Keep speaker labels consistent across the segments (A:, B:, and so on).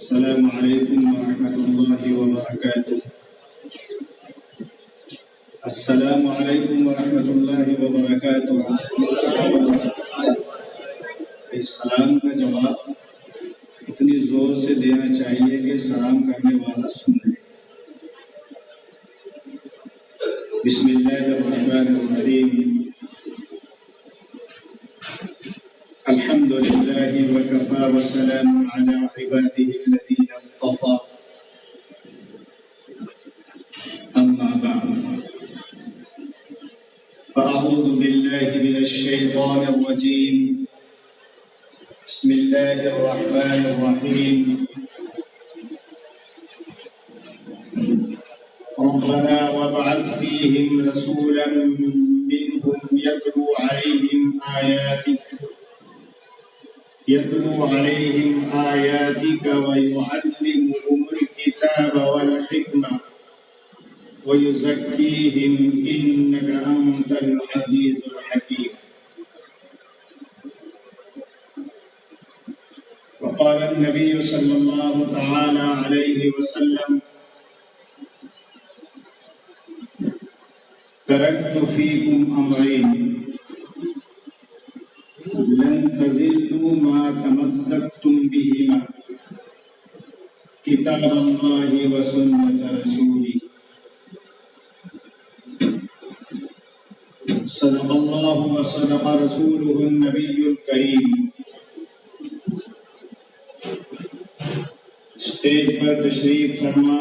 A: السلام علیکم ورحمۃ اللہ وبرکاتہ۔ السلام علیکم ورحمۃ اللہ وبرکاتہ۔ سلام کا جواب اتنی زور سے دینا چاہیے کہ سلام کرنے والا سن لے۔ بسم اللہ الرحمن الرحیم۔ الحمد للہ وکفی وسلام علی عباده الذین اصطفی، اما بعد فاعوذ باللہ من الشیطان الرجیم، بسم اللہ الرحمن الرحیم۔ ربنا وابعث فیہم رسولا منہم یتلو علیہم آیاتک ویعلمہم الکتاب والحکمہ ویزکیہم انک انت العزیز الحکیم۔ وقال النبی صلی اللہ تعالی علیہ وسلم: ترکت فیکم امرین لن تضلوا ما تمسکتم بہما کتاب اللہ وسنت رسولہ۔ صدق اللہ وصدق رسولہ النبی الکریم۔ اسٹیج پر تشریف فرما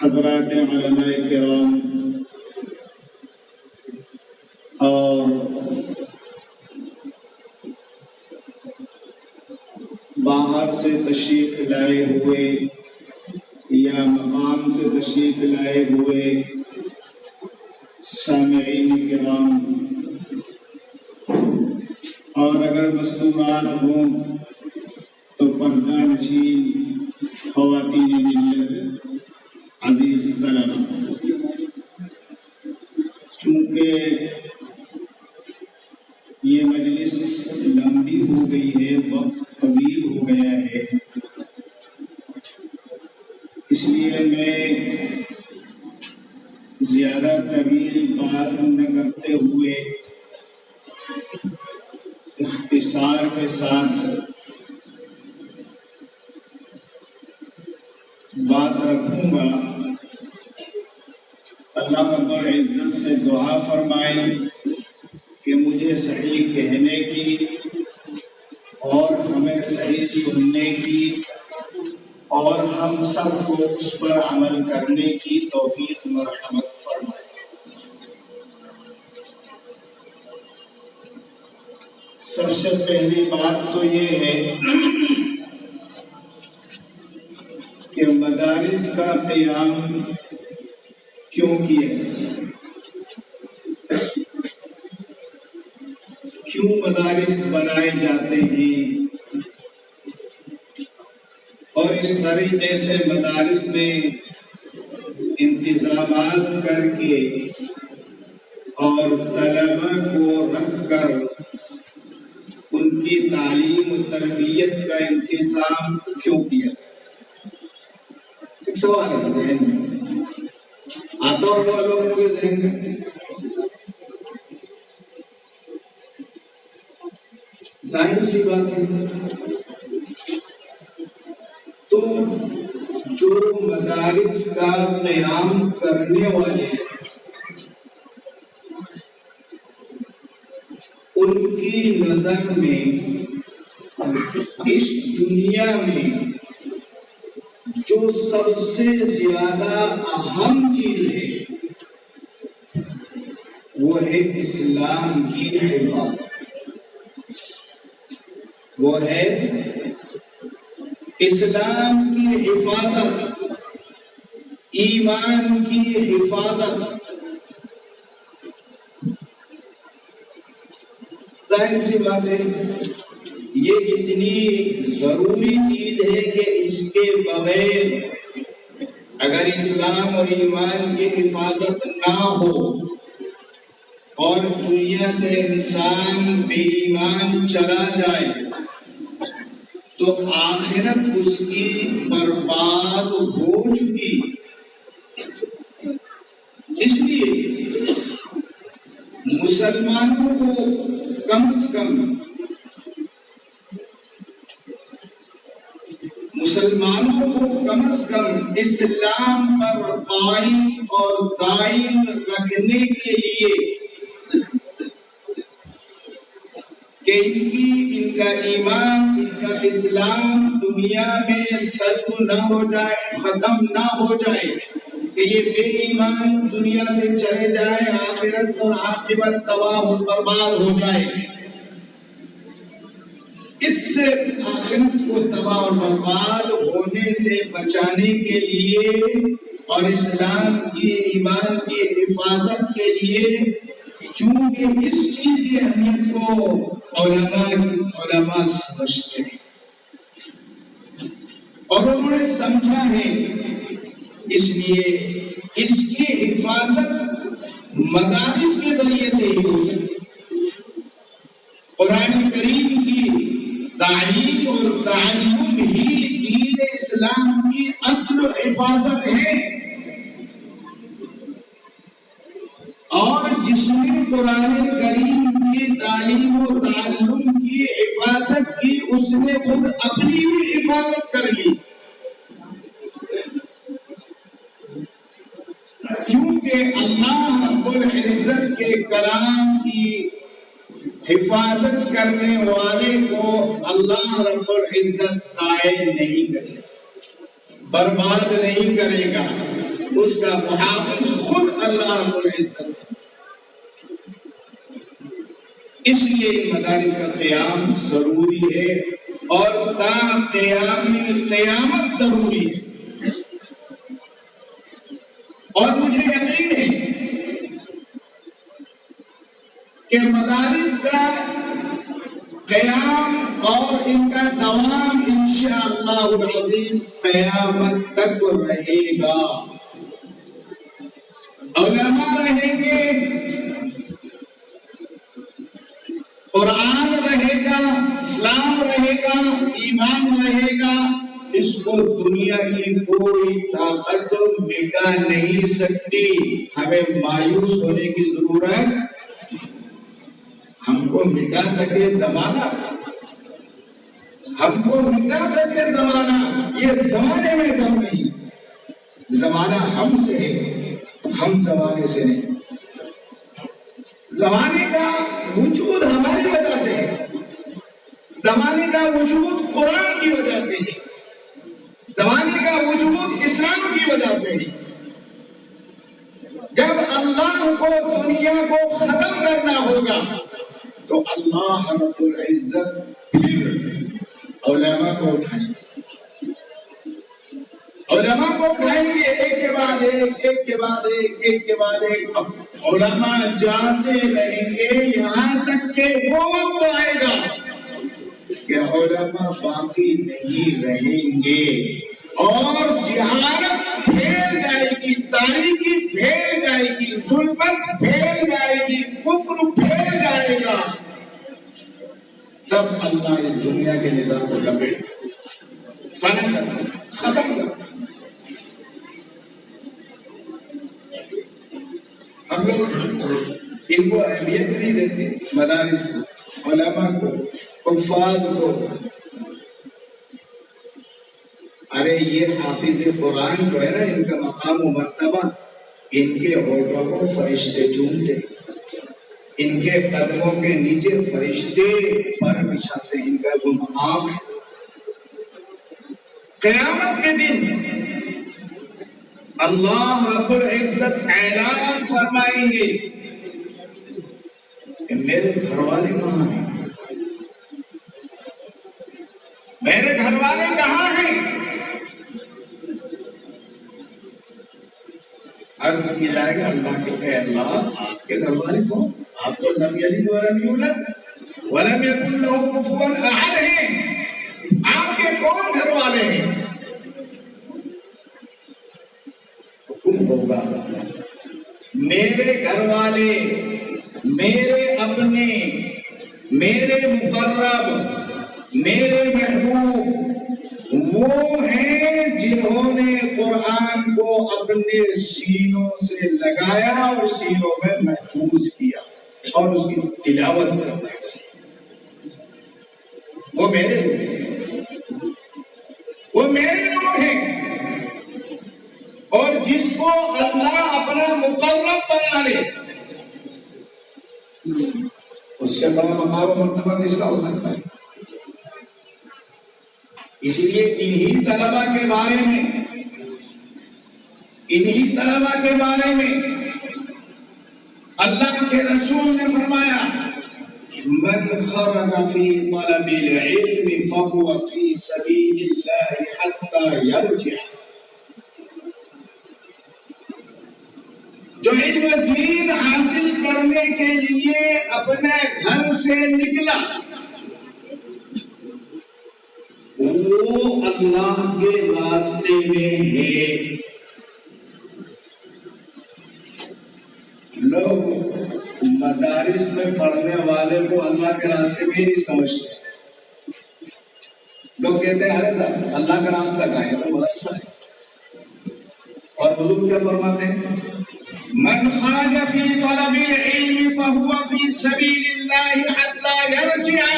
A: حضرات علماء کرام اور باہر سے تشریف لائے ہوئے یا مقام سے تشریف لائے ہوئے سامعین کرام، اور اگر مستورات ہوں تو پردہ نشین خواتین ملت، عزیز طلبہ، چونکہ یہ مجلس لمبی ہو گئی ہے، وقت طویل ہو گیا ہے، اس لیے میں زیادہ طویل بات نہ کرتے ہوئے اختصار کے ساتھ بات رکھوں گا۔ اللہ رب العزت سے دعا فرمائے کہ مجھے صحیح کہنے کی اور ہمیں صحیح سننے کی اور ہم سب کو اس پر عمل کرنے کی توفیق مرحمت فرمائے۔ سب سے پہلی بات تو یہ ہے کہ مدارس کا قیام کیوں کیا؟ کیوں مدارس بنائے جاتے ہیں؟ اور اس طریقے سے مدارس میں انتظامات کر کے اور طلبہ کو رکھ کر ان کی تعلیم و تربیت کا انتظام کیوں کیا؟ ایک سوال ہے ذہن میں آتا ہوا لوگوں کے ذہن میں۔ ظاہر سی بات ہے، تو جو مدارس کا قیام کرنے والے ان کی نظر میں اس دنیا میں جو سب سے زیادہ اہم چیز ہے وہ ہے اسلام کی حفاظت، وہ ہے اسلام کی حفاظت، ایمان کی حفاظت۔ ظاہر سی بات ہے، یہ اتنی ضروری چیز ہے کہ اس کے بغیر اگر اسلام اور ایمان کی حفاظت نہ ہو اور دنیا سے انسان بے ایمان چلا جائے تو آخرت اس کی برباد ہو چکی. اس لیے مسلمانوں کو کم از کم اسلام پر قائم اور دائم رکھنے کے لیے کہ ان کا ایمان، ان کا اسلام دنیا میں سلب نہ ہو جائے، ختم نہ ہو جائے، کہ یہ بے ایمان دنیا سے چلے جائے، آخرت اور عاقبت تباہ و برباد ہو جائے. اس سے آخرت کو تباہ اور برباد ہونے سے بچانے کے لیے اور اسلام کی، ایمان کی حفاظت کے لیے، چونکہ اس چیز کی اہمیت کو علماء سمجھتے ہیں اور انہوں نے سمجھا ہے، اس لیے اس کی حفاظت مدارس کے ذریعے سے ہی ہو سکتی. قرآن کریم کی تعلیم اور تعلم ہی دین اسلام کی اصل حفاظت ہے، اور جس نے قرآن کریم کی تعلیم و تعلم کی حفاظت کی، اس نے خود اپنی بھی حفاظت کر لی. کیونکہ اللہ رب العزت کے کلام کی حفاظت کرنے والے کو اللہ رب العزت ضائع نہیں کرے گا، برباد نہیں کرے گا. اس کا محافظ خود اللہ رب العزت. اس لیے مدارس کا قیام ضروری ہے اور تا قیامت ضروری ہے. اور مجھے یقین ہے کہ مدارس کا قیام اور ان کا دوام انشاءاللہ العزیز قیامت تک رہے گا. علماء رہیں گے، قرآن رہے گا، اسلام رہے گا، ایمان رہے گا. اس کو دنیا کی کوئی طاقت مٹا نہیں سکتی. ہمیں مایوس ہونے کی ضرورت، ہم کو مٹا سکے زمانہ، ہم کو مٹا سکے زمانہ، یہ زمانے میں دم نہیں. زمانہ ہم سے ہے، ہم زمانے سے نہیں. زمانے کا وجود ہماری وجہ سے ہے، زمانے کا وجود قرآن کی وجہ سے ہے، زمانے کا وجود اسلام کی وجہ سے ہے. جب اللہ کو دنیا کو ختم کرنا ہوگا تو اللہ رب العزت پھر علماء کو اٹھائیں گے، علماء کو اٹھائیں گے، ایک کے بعد ایک، ایک کے بعد ایک، ایک کے بعد ایک. علماء جاتے رہیں گے یہاں تک کہ وہ وقت آئے گا کہ علماء باقی نہیں رہیں گے اور جہالت پھیل جائے گی، تاریکی پھیل جائے گی، ظلمت پھیل جائے گی، کفر پھیل جائے گا. تب اللہ اس دنیا کے نظام کو لپیٹ فنا کر ختم کر. ہم لوگ ان کو اہمیت نہیں دیتے، مدارس کو، علماء کو، حفاظ کو. ارے یہ حافظ قرآن جو ہے نا، ان کا مقام و مرتبہ، ان کے ہونٹوں کو فرشتے چومتے، ان کے قدموں کے نیچے فرشتے پر بچھاتے، ان کا وہ مقام ہے. قیامت کے دن اللہ رب العزت اعلان فرمائیں گے کہ میرے گھر والے کہاں ہیں، میرے گھر والے کہاں ہیں. عرض کی جائے گا اللہ کے، اے اللہ آپ کے گھر والے کون؟ آپ کو لم یلد ولم یولد ولم یکن لہ کفوا احد ہیں، آپ کے کون گھر والے ہیں؟ حکم ہوگا میرے گھر والے، میرے اپنے، میرے مقرب، میرے محبوب وہ ہیں جنہوں نے قرآن کو اپنے سینوں سے لگایا اور سینوں میں محفوظ کیا اور اس کی تلاوت کرتا ہے، وہ میرے لوگ ہیں، وہ میرے لوگ ہیں۔ اور جس کو اللہ اپنا مقرب بنا لے اس سے بڑا مقام و مرتبہ کس کا ہو سکتا ہے؟ اسی لیے انہی طلبہ کے بارے میں اللہ کے رسول نے فرمایا من خرج فی طلب العلم فهو فی سبیل اللہ حتی یرجع، جو علم دین حاصل کرنے کے لیے اپنے گھر سے نکلا وہ اللہ کے راستے میں ہے۔ لوگ مدارس میں پڑھنے والے کو اللہ کے راستے میں ہی نہیں سمجھتے، لوگ کہتے ہیں ارے صاحب اللہ کا راستہ کہاں ہے، تو مدرسہ ہے۔ اور حضور کیا فرماتے ہیں؟ من خرج فی طلب العلم فهو فی سبیل اللہ حتی یرجع،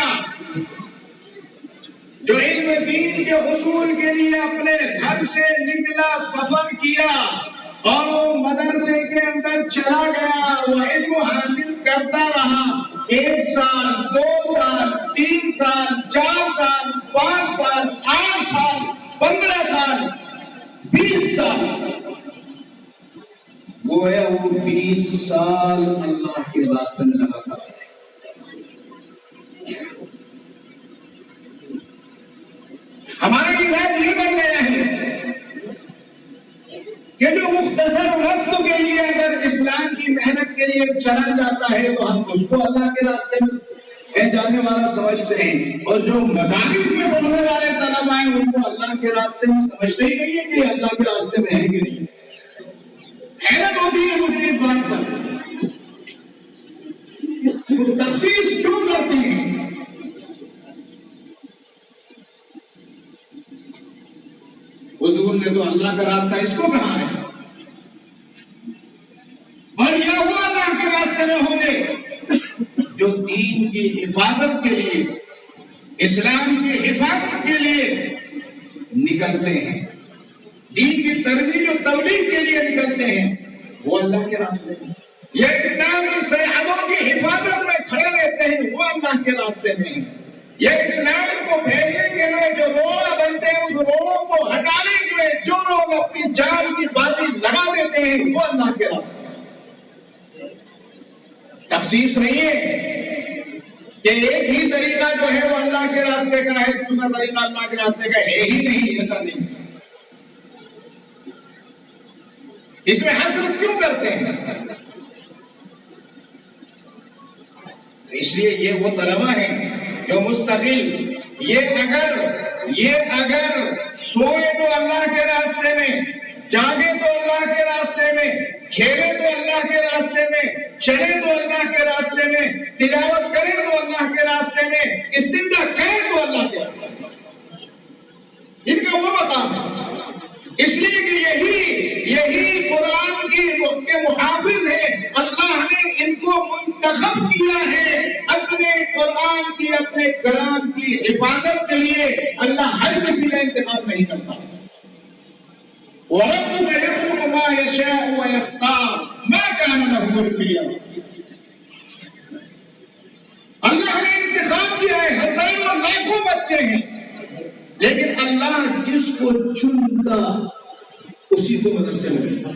A: جو علم دین کے حصول کے لیے اپنے گھر سے نکلا، سفر کیا اور وہ مدرسے کے اندر چلا گیا، وہ علم حاصل کرتا رہا، 1 سال 2 سال 3 سال 4 سال 5 سال 8 سال 15 سال 20 سال، گویا وہ 20 سال اللہ کے راستے میں لگاتا رہا۔ ہمارا مزاج یہ بن گیا ہے کہ جو مختصر وقت کے لیے اگر اسلام کی محنت کے لیے چلا جاتا ہے تو ہم اس کو اللہ کے راستے میں جانے والا سمجھتے ہیں، اور جو مدارس میں پڑھنے والے طلباء ہیں ان کو اللہ کے راستے میں سمجھتے ہی نہیں ہے کہ اللہ کے راستے میں ہے کہ نہیں۔ حیرت ہوتی ہے مجھے اس بات پر، تخصیص کیوں کرتے ہیں؟ حضور نے تو اللہ کا راستہ اس کو کہا ہے، اور یہ وہ اللہ کے راستے میں ہوں گے جو دین کی حفاظت کے لیے، اسلام کی حفاظت کے لیے نکلتے ہیں، دین کی ترویج و تبلیغ کے لیے نکلتے ہیں، وہ اللہ کے راستے میں۔ یہ اسلامی سرحدوں کی حفاظت میں کھڑے رہتے ہیں، وہ اللہ کے راستے میں ہیں۔ یہ اسلام کو پھیلنے کے لیے جو روڑ بنتے ہیں، اس روڑوں کو ہٹانے کے لیے جو لوگ اپنی جان کی بازی لگا دیتے ہیں، وہ اللہ کے راستے میں۔ تخصیص نہیں ہے کہ ایک ہی طریقہ جو ہے وہ اللہ کے راستے کا ہے، دوسرا طریقہ اللہ کے راستے کا ہے ہی نہیں، ایسا نہیں۔ اس میں حصر کیوں کرتے ہیں؟ اس لیے یہ وہ طلبہ ہیں جو مستقل یہ اگر سوئے تو اللہ کے راستے میں، جاگے تو اللہ کے راستے میں، کھیلے تو اللہ کے راستے میں، چلے تو اللہ کے راستے میں، تلاوت کرے تو اللہ کے راستے میں، استنجا کرے تو اللہ کے راستے میں، ان کا وہ مقام ہے۔ اس لیے کہ یہی قرآن کے محافظ ہیں، اللہ نے ان کو منتخب کیا ہے اپنے قرآن کی، اپنے کلام کی حفاظت کے لیے۔ اللہ ہر کسی کا انتخاب نہیں کرتا۔ وَرَبُّكَ يَخْلُقُ مَا يَشَاءُ وَيَخْتَارُ مَا كَانَ لَهُمُ الْخِيَرَةُ، اللہ نے انتخاب کیا ہے، ہزاروں لاکھوں بچے ہیں، لیکن اللہ جس کو چنتا اسی کو مدرسے میں بھیجتا۔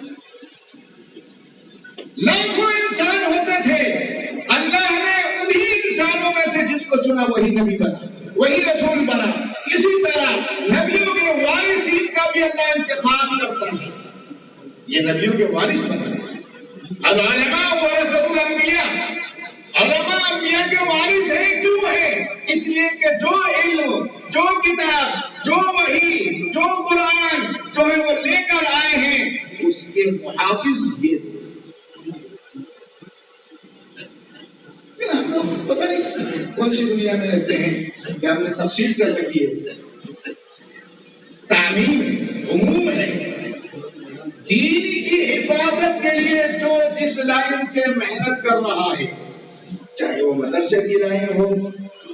A: لاکھوں انسان ہوتے تھے، اللہ نے انہی انسانوں میں سے جس کو چنا وہی نبی بنا، وہی رسول بنا۔ اسی طرح نبیوں کے وارثین کا بھی اللہ انتخاب کرتا ہے، یہ نبیوں کے وارث بنا۔ العلماء ورثۃ الانبیاء، علماء انبیاء کے وارث ہیں، کیوں ہے؟ اس لیے کہ جو علم، جو کتاب، جو وحی، جو قرآن جو ہے وہ لے کر آئے ہیں، اس کے محافظ یہ پتہ نہیں تھوڑی سی دنیا میں رہتے ہیں کہ ہم نے تفصیل کر رکھی ہے، تعمیم ہے، عموم ہے، دین کی حفاظت کے لیے جو جس لائن سے محنت کر رہا ہے، چاہے وہ مدرسے کی لائن ہو،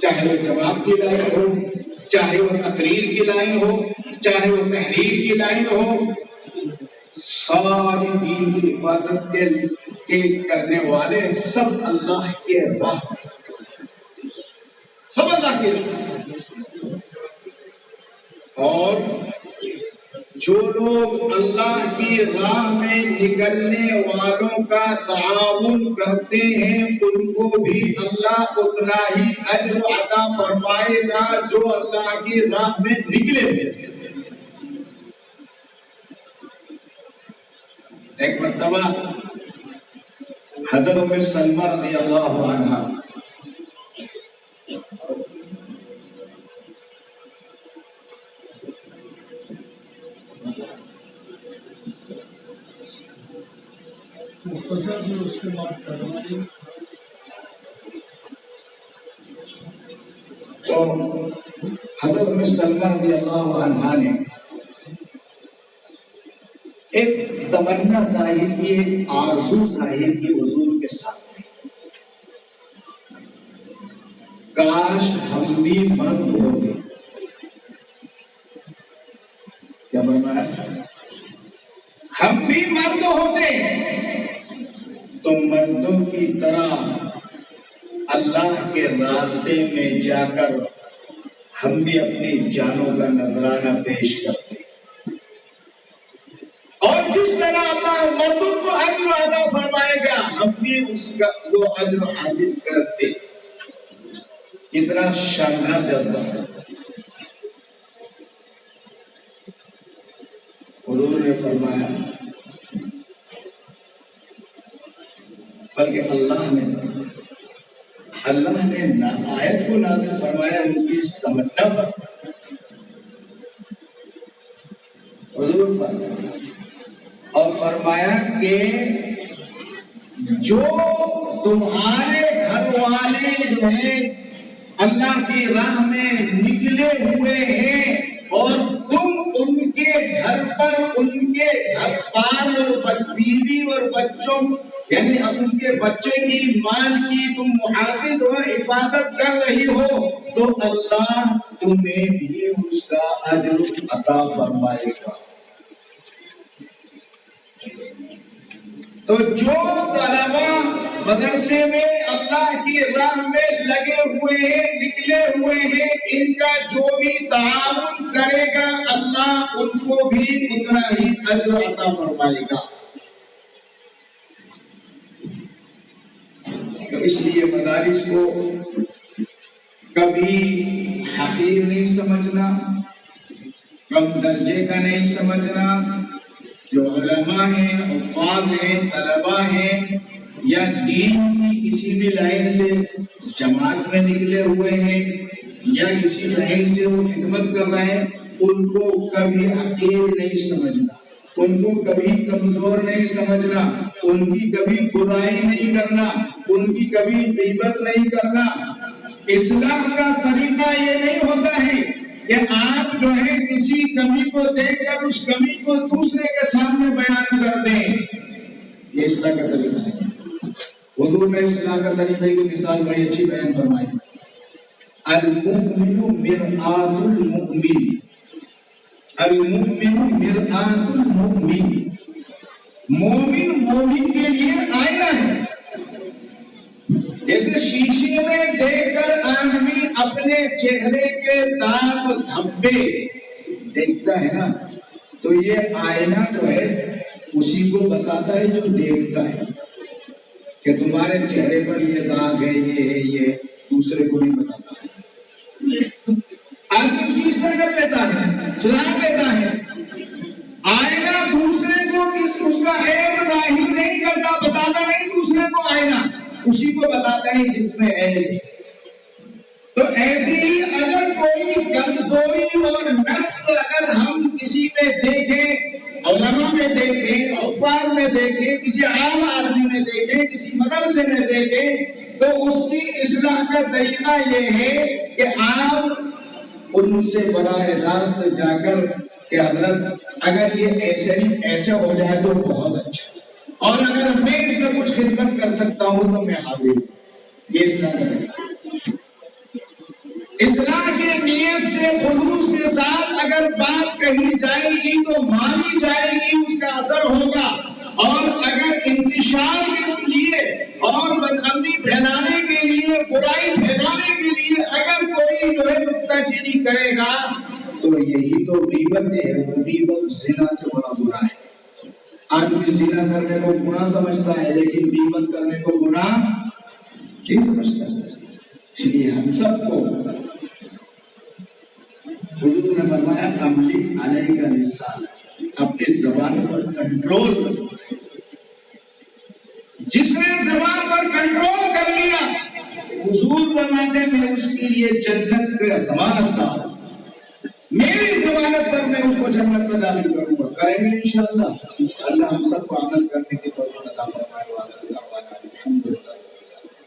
A: چاہے وہ جواب کی لائن ہو، چاہے وہ تقریر کی لائن ہو، چاہے وہ تحریر کی لائن ہو، ساری دین کی حفاظت کے کرنے والے سب اللہ کے راہ، سب اللہ کے راہ۔ اور جو لوگ اللہ کی راہ میں نکلنے والوں کا تعاون کرتے ہیں ان کو بھی اللہ اتنا ہی اجر عطا فرمائے گا جو اللہ کی راہ میں نکلے ہوئے۔ ایک مرتبہ حضرت ام سلمہ رضی اللہ عنہا تو حضرت ام سلمہ رضی اللہ عنہا نے ایک تمنا ظاہر کی، ایک آرزو ظاہر کی حضور کے سامنے، کاش ہم بھی مرد ہوتے۔ کیا فرمایا؟ ہم بھی مرد ہوتے تو مردوں کی طرح اللہ کے راستے میں جا کر ہم بھی اپنی جانوں کا نذرانہ پیش کرتے، اور جس طرح اللہ مردوں کو اجر عطا فرمائے گا ہم بھی اس کا وہ اجر حاصل کرتے۔ کتنا شاندار جذبہ ہے۔ حضور نے فرمایا، بلکہ اللہ نے آیت کو نازل فرمایا ان کی اس تمنا پر، حضور پر، اور فرمایا کہ جو تمہارے گھر والے جو ہیں اللہ کی راہ میں نکلے ہوئے ہیں اور تم ان کے گھر پر ان کے گھر بار اور بیوی اور بچوں یعنی اب ان کے بچے کی مال کی تم محافظ ہو، حفاظت کر رہی ہو تو اللہ تمہیں بھی اس کا اجر عطا فرمائے گا۔ تو جو طلبا مدرسے میں اللہ کی راہ میں لگے ہوئے ہیں، نکلے ہوئے ہیں، ان کا جو بھی تعاون کرے گا اللہ ان کو بھی اتنا ہی اجر عطا فرمائے گا۔ تو اس لیے مدارس کو کبھی حقیر نہیں سمجھنا، کم درجے کا نہیں سمجھنا۔ جو علماء ہیں، حفاظ ہیں، طلباء ہیں، یا دین کی کسی بھی لائن سے جماعت میں نکلے ہوئے ہیں یا کسی لائن سے وہ خدمت کر رہے ہیں، ان کو کبھی حقیر نہیں سمجھنا، ان کو کبھی کمزور نہیں سمجھنا، ان کی کبھی برائی نہیں کرنا، ان کی کبھی غیبت نہیں کرنا۔ اصلاح کا طریقہ یہ نہیں ہوتا ہے کہ آپ جو ہے کسی کمی کو دیکھ کر اس کمی کو دوسرے کے سامنے بیان کر دیں، یہ اصلاح کا طریقہ نہیں ہے۔ حضور نے اصلاح کا طریقے کی مثال بڑی اچھی بیان فرمائی، المؤمن مرآت المؤمن، المؤمن مرآت المؤمن، مومن مومن کے لیے آئینہ ہے۔ جیسے شیشے میں دیکھ کر آدمی اپنے چہرے کے داغ دھبے دیکھتا ہے نا، تو یہ آئینہ جو ہے اسی کو بتاتا ہے جو دیکھتا ہے کہ تمہارے چہرے پر یہ داغ ہے، یہ ہے، یہ دوسرے کو نہیں بتاتا ہے۔ آدمی شیشہ کر لیتا ہے، سدھار لیتا ہے، آئینہ دوسرے کو اس کا عیب ظاہر نہیں کرتا، بتاتا نہیں دوسرے کو، آئینہ اسی کو بتاتا ہے جس میں عیب ہے۔ تو ایسے ہی اگر کوئی کمزوری اور نقص اگر ہم کسی میں دیکھیں، علماء میں دیکھیں، حفاظ میں دیکھیں، کسی عام آدمی میں دیکھیں، کسی مدرسے میں دیکھیں، تو تو اس کی اصلاح کا طریقہ یہ ہے کہ آپ ان سے براہ راست جا کر کہ حضرت اگر یہ ایسے ہو جائے تو بہت اچھا، اور اگر میں اس میں کچھ خدمت کر سکتا ہوں تو میں حاضر ہوں. یہ اصلاح کریں. اصلاح کی نیت سے خلوص کے ساتھ اگر بات کہی جائے گی تو مانی جائے گی، اس کا اثر ہوگا. اور اگر انتشار اس لیے اور بدامنی پھیلانے کے لیے، برائی پھیلانے کے لیے اگر کوئی جو ہے نکتہ چینی کرے گا تو یہی تو غیبت ہے. وہ غیبت زنا سے بڑا برا ہے. آدمی زنا کرنے کو گناہ سمجھتا ہے لیکن غیبت کرنے کو گناہ نہیں سمجھتا. اس لیے ہم سب کو حضور نے فرمایا املک علیہ کا لسان، اپنے زبان پر کنٹرول کرو. جس نے زبان پر کنٹرول کر لیا حضور فرماتے میں اس کے لیے جنت کا ضمانت دار، میری ضمانت پر میں اس کو جنت میں داخل کروں گا. کریں گے انشاءاللہ. اللہ ہم سب کو عمل کرنے کی توفیق عطا فرمائے. الحمدللہ.